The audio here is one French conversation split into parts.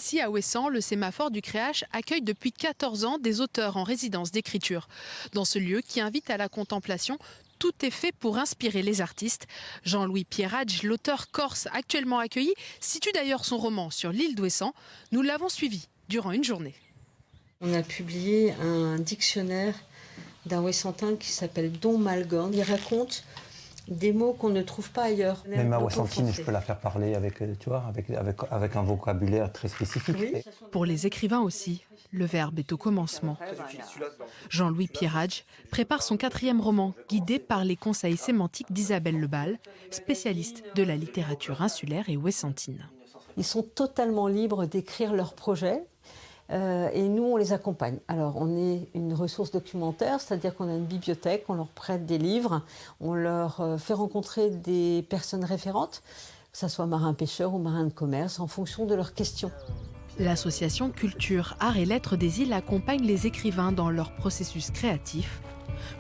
Ici à Ouessant, le sémaphore du Créache accueille depuis 14 ans des auteurs en résidence d'écriture. Dans ce lieu qui invite à la contemplation, tout est fait pour inspirer les artistes. Jean-Louis Pierradj, l'auteur corse actuellement accueilli, situe d'ailleurs son roman sur l'île d'Ouessant. Nous l'avons suivi durant une journée. On a publié un dictionnaire d'un Ouessantin qui s'appelle Don Malgorn. Il raconte des mots qu'on ne trouve pas ailleurs. Même à Ouessantine, je peux la faire parler avec un vocabulaire très spécifique. Oui. Pour les écrivains aussi, le verbe est au commencement. Jean-Louis Pierradj prépare son 4e roman, guidé par les conseils sémantiques d'Isabelle Lebal, spécialiste de la littérature insulaire et ouessantine. Ils sont totalement libres d'écrire leurs projets. Et nous, on les accompagne. Alors, on est une ressource documentaire, c'est-à-dire qu'on a une bibliothèque, on leur prête des livres, on leur fait rencontrer des personnes référentes, que ce soit marins-pêcheurs ou marins de commerce, en fonction de leurs questions. L'association Culture, Arts et Lettres des îles accompagne les écrivains dans leur processus créatif.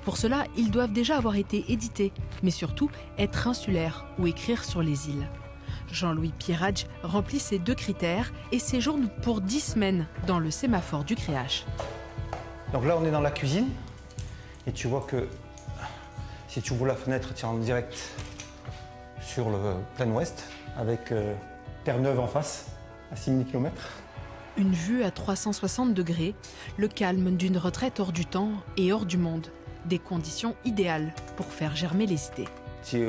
Pour cela, ils doivent déjà avoir été édités, mais surtout être insulaires ou écrire sur les îles. Jean-Louis Pierradj remplit ces 2 critères et séjourne pour 10 semaines dans le sémaphore du Créache. Donc là, on est dans la cuisine et tu vois que si tu ouvres la fenêtre, tu es en direct sur le plein ouest avec Terre-Neuve en face, à 6000 km. Une vue à 360 degrés, le calme d'une retraite hors du temps et hors du monde. Des conditions idéales pour faire germer les idées. Tu es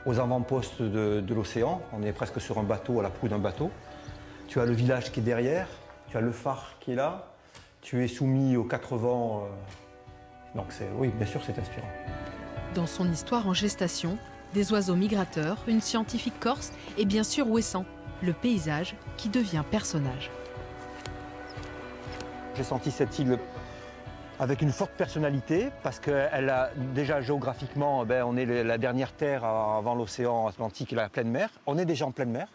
aux avant-postes de l'océan, on est presque sur un bateau, à la proue d'un bateau. Tu as le village qui est derrière, tu as le phare qui est là, tu es soumis aux 4 vents. Donc oui, bien sûr, c'est inspirant. Dans son histoire en gestation, des oiseaux migrateurs, une scientifique corse et bien sûr Ouessant, le paysage qui devient personnage. J'ai senti cette île avec une forte personnalité, parce qu'elle a déjà géographiquement, on est la dernière terre avant l'océan Atlantique et la pleine mer. On est déjà en pleine mer.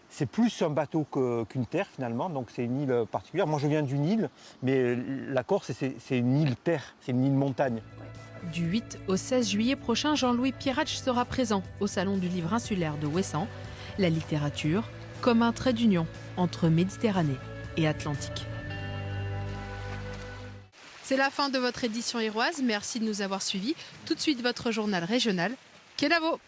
C'est plus un bateau qu'une terre finalement, donc c'est une île particulière. Moi je viens d'une île, mais la Corse c'est une île terre, c'est une île montagne. Du 8 au 16 juillet prochain, Jean-Louis Pierradj sera présent au Salon du Livre insulaire de Ouessant. La littérature comme un trait d'union entre Méditerranée et Atlantique. C'est la fin de votre édition héroise. Merci de nous avoir suivis. Tout de suite, votre journal régional. Kenavo!